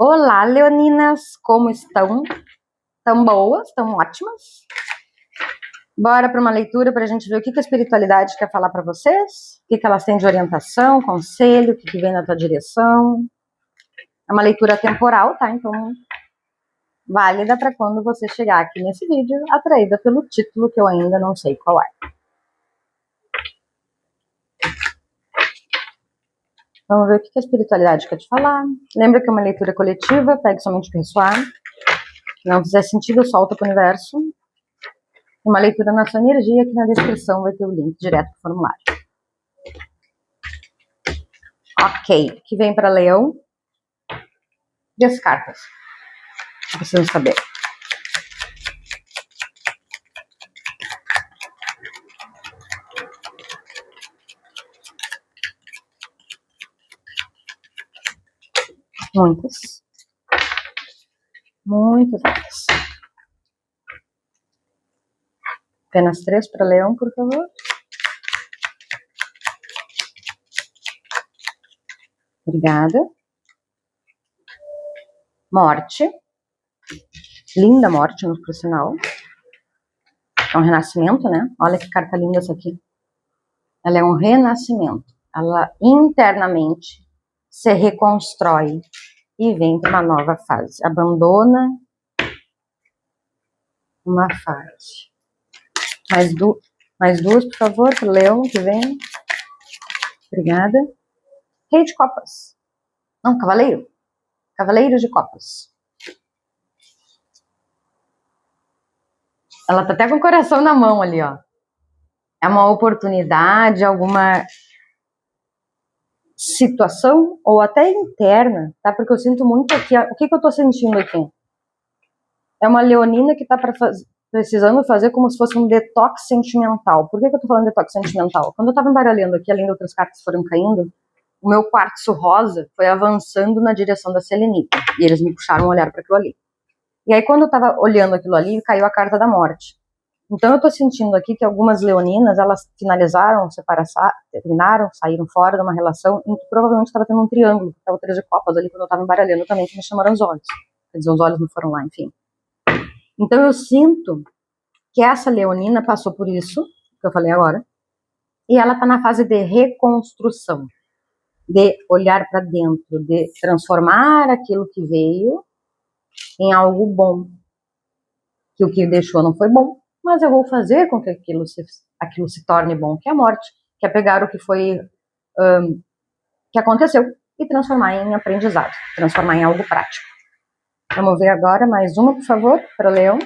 Olá, leoninas, como estão? Estão boas? Estão ótimas? Bora para uma leitura para a gente ver o que a espiritualidade quer falar para vocês, o que elas têm de orientação, conselho, o que vem na tua direção. É uma leitura temporal, tá? Então, válida para quando você chegar aqui nesse vídeo, atraída pelo título que eu ainda não sei qual é. Vamos ver o que a espiritualidade quer te falar. Lembra que é uma leitura coletiva, pegue somente o que ressoar. Se não fizer sentido, solta para o universo. Uma leitura na sua energia, aqui na descrição vai ter o link direto para o formulário. Ok, o que vem para Leão? E as cartas? Precisam saber. Muitas. Muitas cartas. Apenas 3 para Leão, por favor. Obrigada. Morte. Linda morte no profissional. É um renascimento, né? Olha que carta linda essa aqui. Ela é um renascimento. Ela internamente se reconstrói e vem para uma nova fase. Abandona uma fase. Mais duas, por favor, para o Leão que vem. Obrigada. Rei de copas. Não, cavaleiro. Cavaleiro de copas. Ela tá até com o coração na mão ali, ó. É uma oportunidade, alguma situação, ou até interna, tá? Porque eu sinto muito aqui, o que eu tô sentindo aqui? É uma leonina que tá precisando fazer como se fosse um detox sentimental. Por que eu tô falando detox sentimental? Quando eu tava embaralhando aqui, além de outras cartas foram caindo, o meu quartzo rosa foi avançando na direção da selenita. E eles me puxaram um olhar para aquilo ali. E aí, quando eu tava olhando aquilo ali, caiu a carta da morte. Então, eu tô sentindo aqui que algumas leoninas, elas finalizaram, terminaram, saíram fora de uma relação em que provavelmente estava tendo um triângulo, que estava o 3 de copas ali, quando eu tava embaralhando também, que me chamaram os olhos. Quer dizer, os olhos não foram lá, enfim. Então, eu sinto que essa leonina passou por isso, que eu falei agora, e ela tá na fase de reconstrução, de olhar para dentro, de transformar aquilo que veio em algo bom. Que o que deixou não foi bom, mas eu vou fazer com que aquilo se torne bom, que é a morte, que é pegar o que foi, que aconteceu e transformar em aprendizado, transformar em algo prático. Vamos ver agora mais uma, por favor, para o Leão.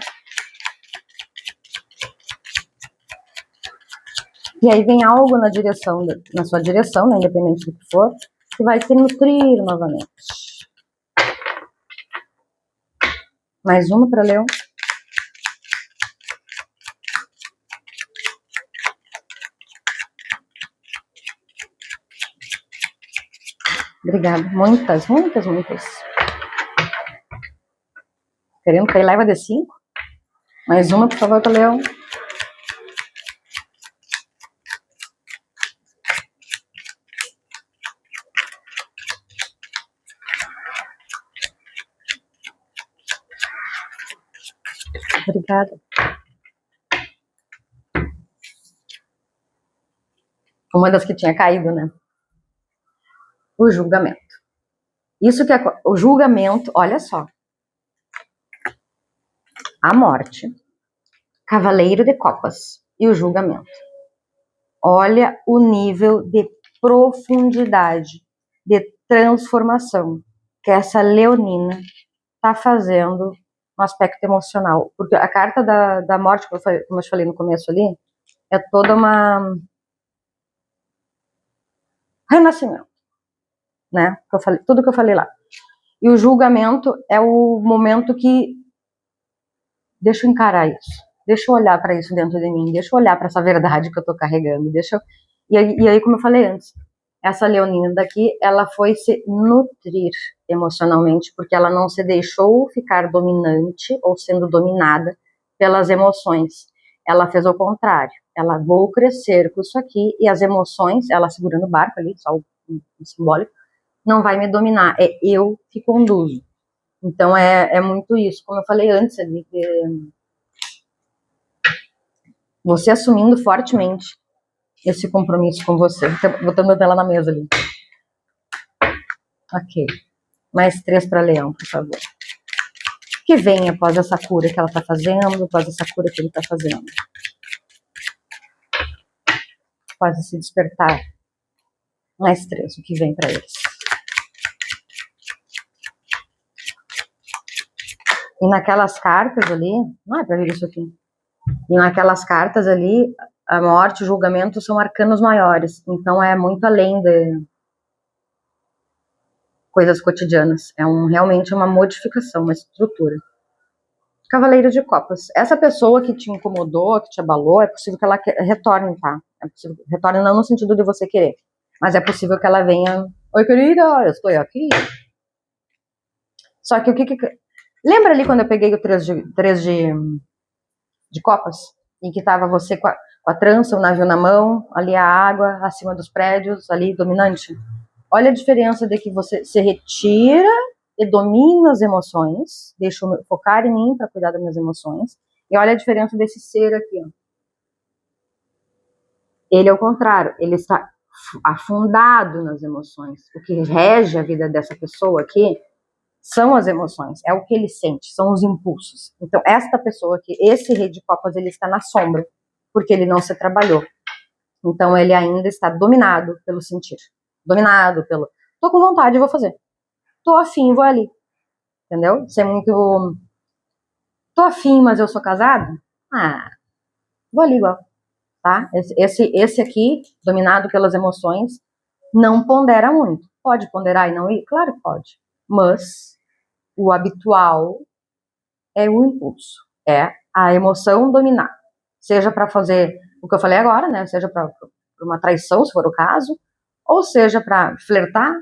E aí vem algo na sua direção, né, independente do que for, que vai te nutrir novamente. Mais uma para o Leão. Obrigada. Muitas. Querendo cair leva de 5. Mais uma, por favor, para o Leão. Obrigada. Uma das que tinha caído, né? O julgamento. Isso que é o julgamento, olha só. A morte, cavaleiro de copas e o julgamento. Olha o nível de profundidade, de transformação que essa leonina está fazendo no aspecto emocional. Porque a carta da morte, como eu te falei no começo ali, é toda uma renascimento, né? Tudo que eu falei lá. E o julgamento é o momento que deixa eu encarar isso, deixa eu olhar para isso dentro de mim, deixa eu olhar para essa verdade que eu tô carregando, e aí, como eu falei antes, essa leonina daqui, ela foi se nutrir emocionalmente, porque ela não se deixou ficar dominante ou sendo dominada pelas emoções. Ela fez o contrário. Ela, vou crescer com isso aqui, e as emoções, ela segurando o barco ali, só o simbólico, não vai me dominar, é eu que conduzo. Então é muito isso, como eu falei antes ali, que você assumindo fortemente esse compromisso com você. Botando a tela na mesa ali. Ok. Mais 3 para Leão, por favor. O que vem após essa cura que ela está fazendo, após essa cura que ele está fazendo? Após esse despertar. Mais 3, o que vem para eles? E naquelas cartas ali, não é para ver isso aqui. E naquelas cartas ali, a morte e o julgamento são arcanos maiores. Então é muito além de coisas cotidianas. É realmente uma modificação, uma estrutura. Cavaleiro de Copas. Essa pessoa que te incomodou, que te abalou, é possível que ela retorne, tá? É possível, retorne não no sentido de você querer, mas é possível que ela venha. Oi, querida, eu estou aqui. Só que o que... Lembra ali quando eu peguei o 3 de copas? Em que tava você com a trança, o navio na mão, ali a água, acima dos prédios, ali dominante? Olha a diferença de que você se retira e domina as emoções, deixa eu focar em mim para cuidar das minhas emoções, e olha a diferença desse ser aqui, ó. Ele é o contrário, ele está afundado nas emoções. O que rege a vida dessa pessoa aqui são as emoções, é o que ele sente, são os impulsos. Então, esta pessoa aqui, esse rei de copas, ele está na sombra, porque ele não se trabalhou. Então, ele ainda está dominado pelo sentir. Dominado pelo... Tô com vontade, vou fazer. Tô afim, vou ali. Entendeu? Isso é muito... Tô afim, mas eu sou casado? Ah, vou ali igual. Tá? Esse aqui, dominado pelas emoções, não pondera muito. Pode ponderar e não ir? Claro que pode. Mas o habitual é o impulso. É a emoção dominar. Seja para fazer o que eu falei agora, né? Seja para uma traição, se for o caso, ou seja para flertar,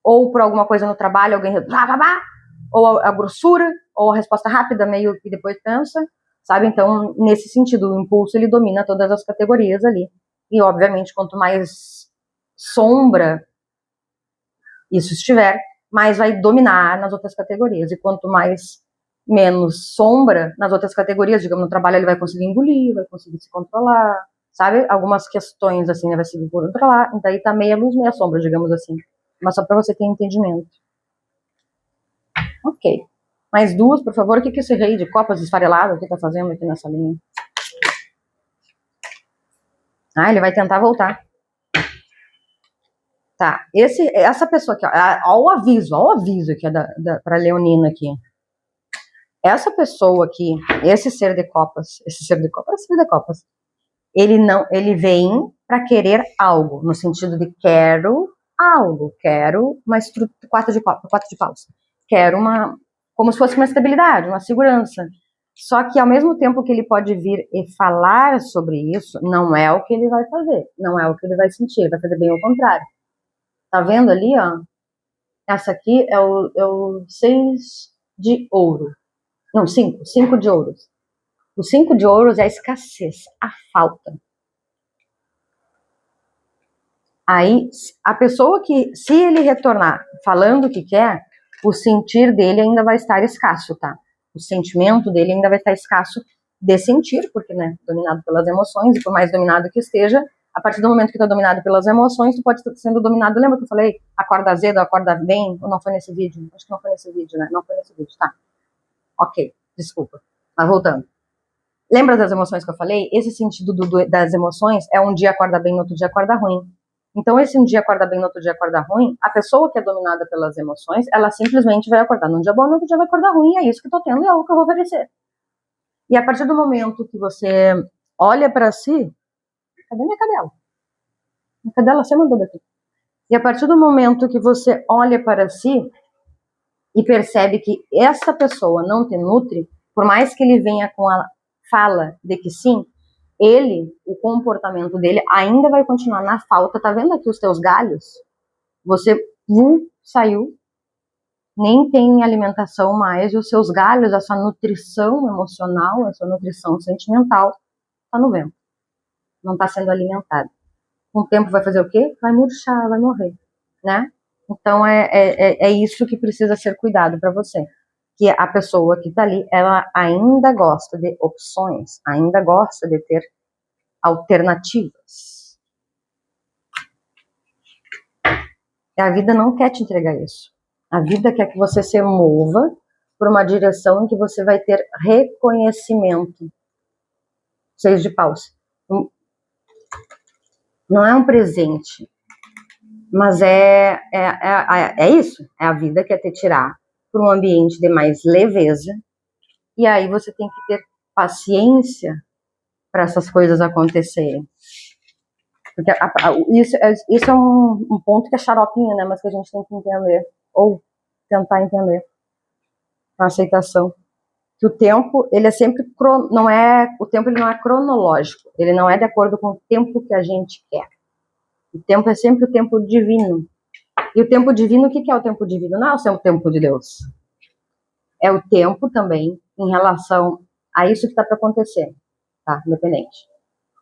ou por alguma coisa no trabalho, alguém ou a grossura, ou a resposta rápida, meio que depois pensa, sabe? Então, nesse sentido, o impulso, ele domina todas as categorias ali. E, obviamente, quanto mais sombra isso estiver, mais vai dominar nas outras categorias. E quanto menos sombra nas outras categorias, digamos, no trabalho ele vai conseguir engolir, vai conseguir se controlar, sabe? Algumas questões, assim, ele vai se controlar. Então, aí tá meia luz, meia sombra, digamos assim. Mas só para você ter entendimento. Ok. Mais 2, por favor. O que esse rei de copas esfarelado aqui tá fazendo aqui nessa linha? Ah, ele vai tentar voltar. Tá. Essa pessoa aqui, ó o aviso aqui pra Leonina aqui. Essa pessoa aqui, esse ser de copas, ele vem para querer algo, no sentido de quero algo, quero uma estrutura, 4 de paus. Quero como se fosse uma estabilidade, uma segurança. Só que ao mesmo tempo que ele pode vir e falar sobre isso, não é o que ele vai fazer, não é o que ele vai sentir, ele vai fazer bem ao contrário. Tá vendo ali, ó? Essa aqui é o 6 de ouro. Não, 5 de ouros. O 5 de ouros é a escassez, a falta. Aí, a pessoa que, se ele retornar falando o que quer, o sentir dele ainda vai estar escasso, tá? O sentimento dele ainda vai estar escasso de sentir, porque, né, dominado pelas emoções, e por mais dominado que esteja, a partir do momento que tu é dominado pelas emoções, tu pode estar sendo dominado, lembra que eu falei, acorda azedo, acorda bem, ou não foi nesse vídeo? Acho que não foi nesse vídeo, né? Não foi nesse vídeo, tá. Ok, desculpa. Mas voltando. Lembra das emoções que eu falei? Esse sentido das emoções é um dia acorda bem, outro dia acorda ruim. Então, esse um dia acorda bem, no outro dia acorda ruim, a pessoa que é dominada pelas emoções, ela simplesmente vai acordar num dia bom, no outro dia vai acordar ruim, é isso que eu tô tendo e é o que eu vou oferecer. E a partir do momento que você olha para si, cadê minha cadela? Minha cadela você mandou daqui. E a partir do momento que você olha para si e percebe que essa pessoa não te nutre, por mais que ele venha com a fala de que sim, o comportamento dele ainda vai continuar na falta. Tá vendo aqui os teus galhos? Você saiu, nem tem alimentação mais, e os seus galhos, a sua nutrição emocional, a sua nutrição sentimental, tá no vento. Não tá sendo alimentada. Com o tempo vai fazer o quê? Vai murchar, vai morrer, né? Então é isso que precisa ser cuidado para você. que a pessoa que está ali, ela ainda gosta de opções, ainda gosta de ter alternativas. E a vida não quer te entregar isso. A vida quer que você se mova por uma direção em que você vai ter reconhecimento. 6 de paus. Não é um presente, mas é isso. É a vida que quer te tirar para um ambiente de mais leveza. E aí você tem que ter paciência para essas coisas acontecerem. Porque isso é um ponto que é xaropinho, né? Mas que a gente tem que entender, ou tentar entender, a aceitação. Que o tempo, ele é sempre, o tempo ele não é cronológico, ele não é de acordo com o tempo que a gente quer. O tempo é sempre o tempo divino. E o tempo divino, o que é o tempo divino? Não é o tempo de Deus. É o tempo também em relação a isso que está para acontecer, tá? Independente.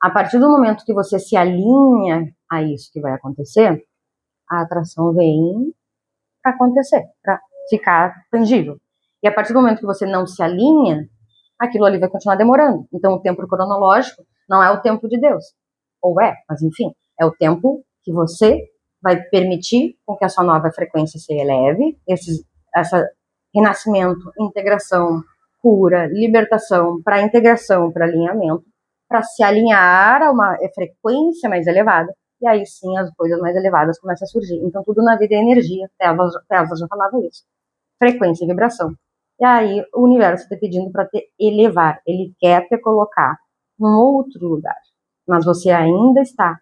A partir do momento que você se alinha a isso que vai acontecer, a atração vem para acontecer, para ficar tangível. E a partir do momento que você não se alinha, aquilo ali vai continuar demorando. Então, o tempo cronológico não é o tempo de Deus. Ou é, mas enfim, é o tempo que você vai permitir com que a sua nova frequência se eleve, essa renascimento, integração, cura, libertação, para integração, para alinhamento, para se alinhar a uma frequência mais elevada, e aí sim as coisas mais elevadas começam a surgir. Então tudo na vida é energia, Tesla já falava isso, frequência e vibração. E aí o universo está pedindo para te elevar, ele quer te colocar num outro lugar, mas você ainda está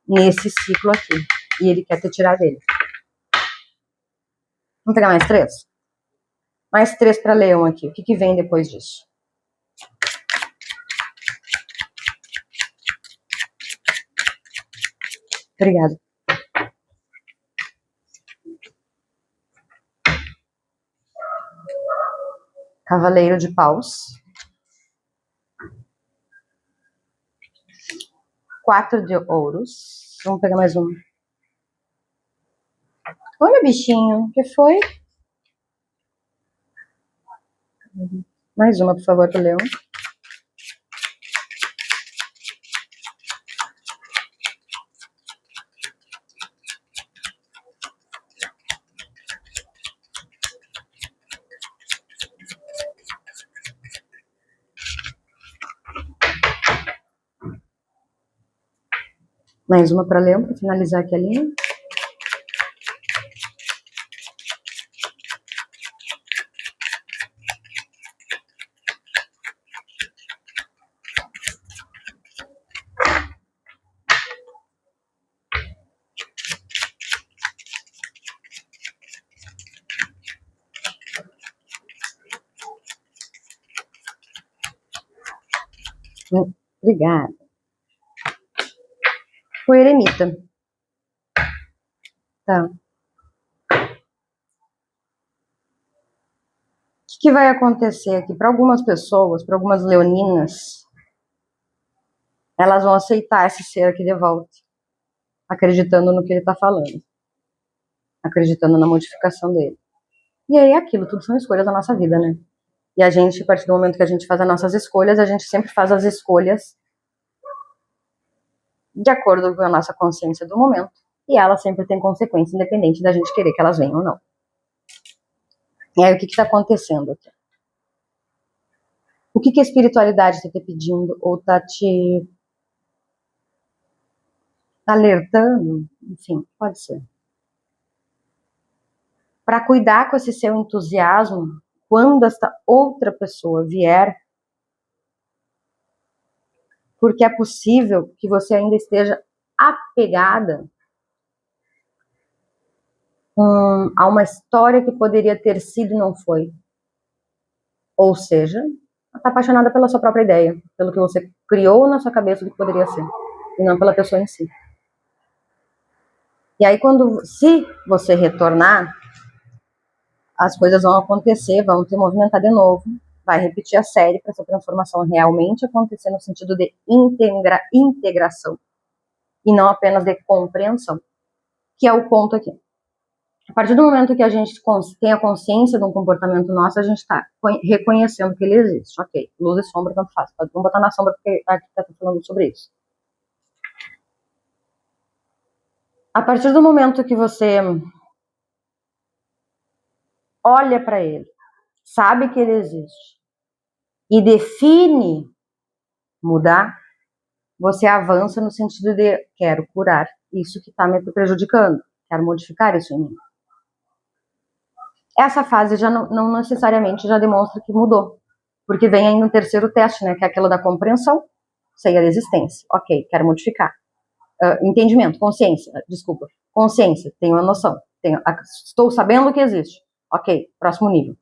nesse ciclo aqui, e ele quer te tirar dele. Vamos pegar mais 3? Mais 3 para Leão aqui. O que vem depois disso? Obrigada. Cavaleiro de Paus. 4 de ouros. Vamos pegar mais um. Oi, meu bichinho. O que foi? Mais uma, por favor, para o Leão. Mais uma para Leão, para finalizar aqui a linha. Obrigada. O eremita. Tá. O que vai acontecer aqui? Para algumas pessoas, para algumas leoninas, elas vão aceitar esse ser aqui de volta, acreditando no que ele está falando, acreditando na modificação dele. E aí aquilo, tudo são escolhas da nossa vida, né? E a gente, a partir do momento que a gente faz as nossas escolhas, a gente sempre faz as escolhas de acordo com a nossa consciência do momento. E ela sempre tem consequência, independente da gente querer que elas venham ou não. E aí o que está acontecendo aqui? O que a espiritualidade está te pedindo ou está te alertando? Enfim, pode ser. Para cuidar com esse seu entusiasmo, quando esta outra pessoa vier, porque é possível que você ainda esteja apegada a uma história que poderia ter sido e não foi. Ou seja, está apaixonada pela sua própria ideia, pelo que você criou na sua cabeça do que poderia ser, e não pela pessoa em si. E aí, se você retornar, as coisas vão acontecer, vão se movimentar de novo, vai repetir a série para essa transformação realmente acontecer no sentido de integração, e não apenas de compreensão, que é o ponto aqui. A partir do momento que a gente tem a consciência de um comportamento nosso, a gente está reconhecendo que ele existe. Ok, luz e sombra, tanto faz. Vamos botar na sombra porque a arquiteta está falando sobre isso. A partir do momento que você olha para ele, sabe que ele existe e define mudar, você avança no sentido de quero curar isso que está me prejudicando, quero modificar isso em mim. Essa fase já não necessariamente já demonstra que mudou, porque vem aí no terceiro teste, né, que é aquela da compreensão, sei a existência, ok, quero modificar. Entendimento, consciência, desculpa, consciência, tenho a noção, estou sabendo que existe, ok, próximo nível.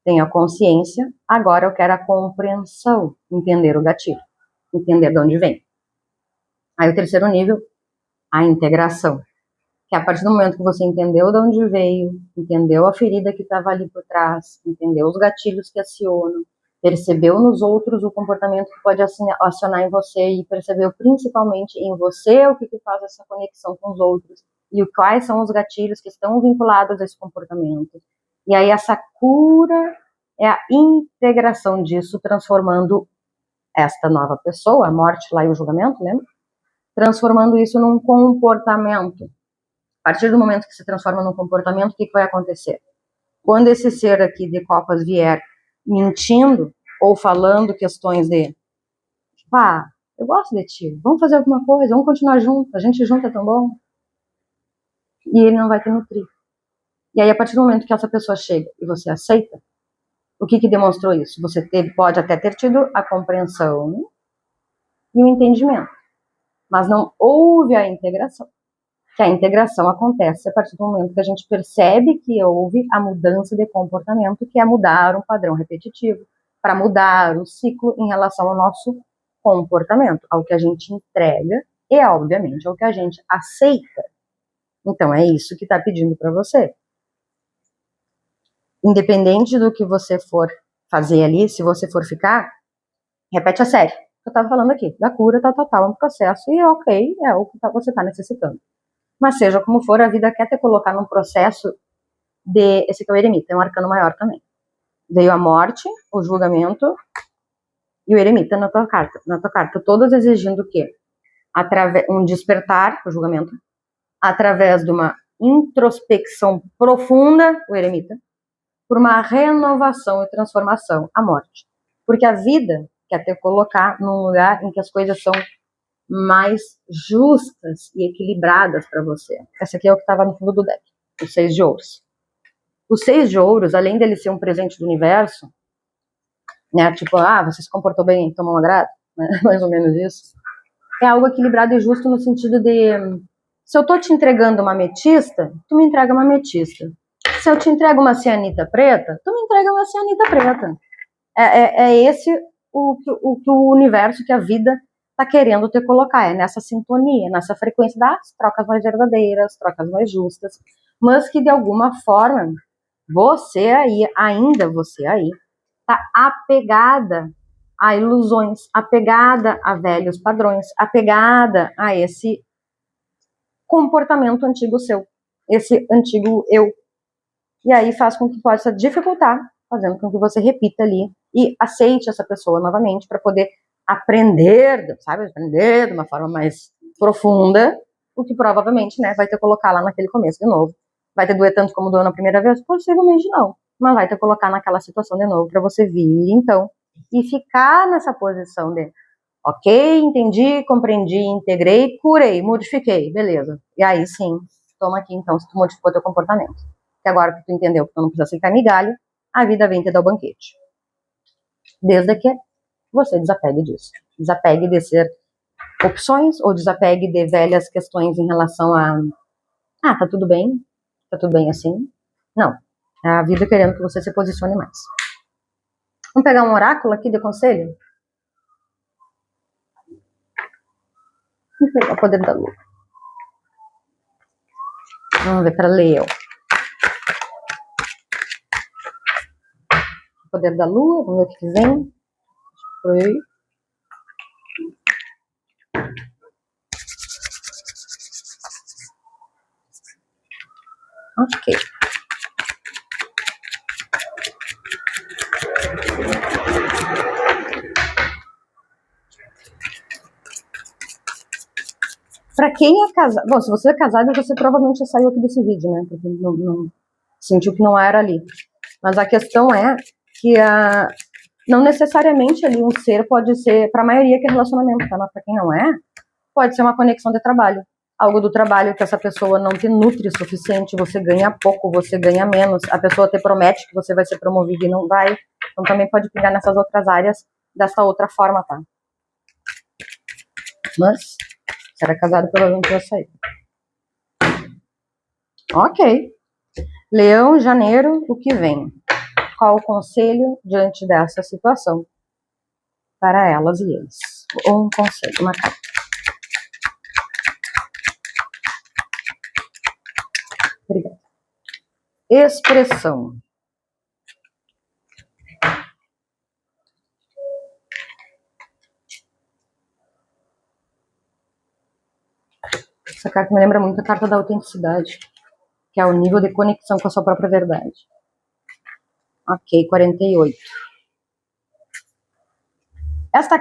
Tenho a consciência, agora eu quero a compreensão, entender o gatilho, entender de onde vem. Aí o terceiro nível, a integração, que é a partir do momento que você entendeu de onde veio, entendeu a ferida que estava ali por trás, entendeu os gatilhos que acionam, percebeu nos outros o comportamento que pode acionar em você e percebeu principalmente em você o que faz essa conexão com os outros e quais são os gatilhos que estão vinculados a esse comportamento. E aí essa cura é a integração disso, transformando esta nova pessoa, a morte lá e o julgamento, lembra? Transformando isso num comportamento. A partir do momento que se transforma num comportamento, o que vai acontecer? Quando esse ser aqui de copas vier mentindo ou falando questões de eu gosto de ti, vamos fazer alguma coisa, vamos continuar junto, a gente junto é tão bom. E ele não vai te nutrir. E aí, a partir do momento que essa pessoa chega e você aceita, o que demonstrou isso? Você pode até ter tido a compreensão e o entendimento, mas não houve a integração. Que a integração acontece a partir do momento que a gente percebe que houve a mudança de comportamento, que é mudar um padrão repetitivo, para mudar o ciclo em relação ao nosso comportamento, ao que a gente entrega e, obviamente, ao que a gente aceita. Então, é isso que está pedindo para você. Independente do que você for fazer ali, se você for ficar, repete a série. Eu estava falando aqui, da cura, é um processo, e ok, é o que você está necessitando. Mas seja como for, a vida quer te colocar num processo de... Esse aqui é o eremita, é um arcano maior também. Veio a morte, o julgamento e o eremita na tua carta. Na tua carta, todos exigindo o quê? Um despertar, o julgamento, através de uma introspecção profunda, o eremita, por uma renovação e transformação, a morte. Porque a vida quer te colocar num lugar em que as coisas são mais justas e equilibradas para você. Essa aqui é o que estava no fundo do deck, o 6 de ouros. O 6 de ouros, além dele ser um presente do universo, né, tipo, você se comportou bem, toma um agrado, né, mais ou menos isso, é algo equilibrado e justo no sentido de, se eu tô te entregando uma ametista, tu me entrega uma ametista. Se eu te entrego uma cianita preta, tu me entrega uma cianita preta. É esse o que o universo, que a vida está querendo te colocar, é nessa sintonia, nessa frequência das trocas mais verdadeiras, trocas mais justas, mas que de alguma forma, você aí, está apegada a ilusões, apegada a velhos padrões, apegada a esse comportamento antigo seu, esse antigo eu. E aí faz com que possa dificultar, fazendo com que você repita ali e aceite essa pessoa novamente para poder aprender, sabe? Aprender de uma forma mais profunda, o que provavelmente, né, vai te colocar lá naquele começo de novo. Vai te doer tanto como doeu na primeira vez? Possivelmente não. Mas vai te colocar naquela situação de novo para você vir, então, e ficar nessa posição de ok, entendi, compreendi, integrei, curei, modifiquei, beleza. E aí sim, toma aqui então se tu modificou teu comportamento. Que agora que tu entendeu que tu não precisa aceitar migalha, a vida vem te dar o banquete. Desde que você desapegue disso. Desapegue de ser opções ou desapegue de velhas questões em relação a tá tudo bem assim. Não, é a vida querendo que você se posicione mais. Vamos pegar um oráculo aqui de conselho? Vamos pegar o poder da lua. Vamos ver para Leo. O poder da lua, vamos ver o que vem. Foi. Ok. quem é casado... Bom, se você é casado, você provavelmente já saiu aqui desse vídeo, né? Porque não sentiu que não era ali. Mas a questão é que não necessariamente ali um ser pode ser... Para a maioria que é relacionamento, tá? Mas para quem não é, pode ser uma conexão de trabalho. Algo do trabalho que essa pessoa não te nutre o suficiente, você ganha pouco, você ganha menos, a pessoa te promete que você vai ser promovido e não vai. Então também pode pegar nessas outras áreas dessa outra forma, tá? Mas, se era casado, provavelmente vai sair. Ok. Leão, janeiro, o que vem? Qual o conselho diante dessa situação? Para elas e eles. Um conselho, uma carta. Obrigada. Expressão. Essa carta me lembra muito a carta da autenticidade, que é o nível de conexão com a sua própria verdade. Ok, 48. Esta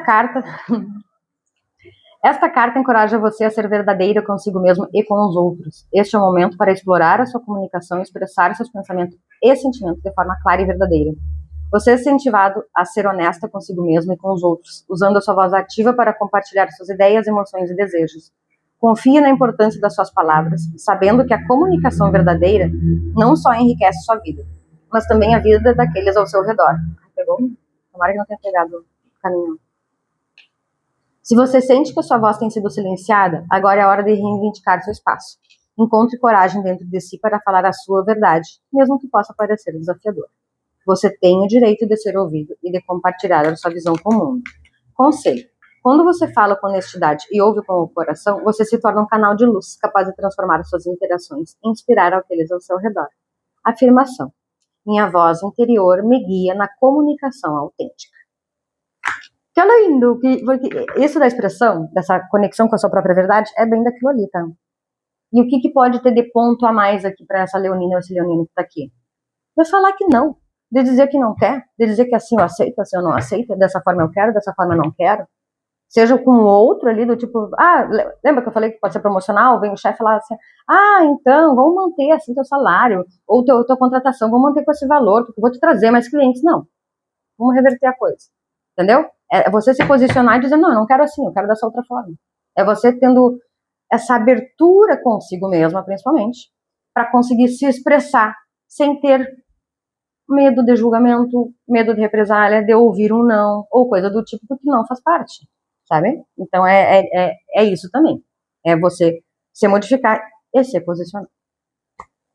carta encoraja você a ser verdadeira consigo mesmo e com os outros. Este é o momento para explorar a sua comunicação e expressar seus pensamentos e sentimentos de forma clara e verdadeira. Você é incentivado a ser honesta consigo mesmo e com os outros, usando a sua voz ativa para compartilhar suas ideias, emoções e desejos. Confie na importância das suas palavras, sabendo que a comunicação verdadeira não só enriquece sua vida, mas também a vida daqueles ao seu redor. Pegou? Tomara que não tenha pegado o caminho. Se você sente que a sua voz tem sido silenciada, agora é a hora de reivindicar seu espaço. Encontre coragem dentro de si para falar a sua verdade, mesmo que possa parecer desafiador. Você tem o direito de ser ouvido e de compartilhar a sua visão com o mundo. Conselho. Quando você fala com honestidade e ouve com o coração, você se torna um canal de luz, capaz de transformar suas interações e inspirar aqueles ao seu redor. Afirmação. Minha voz interior me guia na comunicação autêntica. Que lindo! Isso da expressão, dessa conexão com a sua própria verdade, é bem daquilo ali, tá? E o que pode ter de ponto a mais aqui para essa leonina ou esse leonino que tá aqui? De falar que não, de dizer que não quer, de dizer que assim eu aceito, assim eu não aceito, dessa forma eu quero, dessa forma eu não quero. Seja com o outro ali, do tipo, lembra que eu falei que pode ser promocional? Vem o chefe falar assim, então, vamos manter assim teu salário, ou tua contratação, vamos manter com esse valor, porque eu vou te trazer mais clientes. Não, vamos reverter a coisa, entendeu? É você se posicionar e dizer, não, eu não quero assim, eu quero dessa outra forma. É você tendo essa abertura consigo mesma, principalmente, para conseguir se expressar sem ter medo de julgamento, medo de represália, de ouvir um não, ou coisa do tipo, porque não faz parte, sabe? Então é isso também. É você se modificar e se posicionar.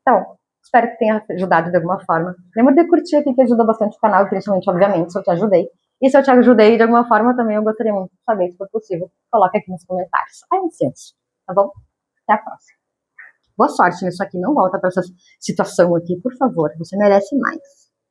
Então, espero que tenha ajudado de alguma forma. Lembra de curtir aqui, que ajuda bastante o canal, principalmente, obviamente, se eu te ajudei. E se eu te ajudei de alguma forma também, eu gostaria muito de saber, se for possível. Coloca aqui nos comentários. Incenso, tá bom? Até a próxima. Boa sorte nisso aqui, não volta para essa situação aqui, por favor. Você merece mais.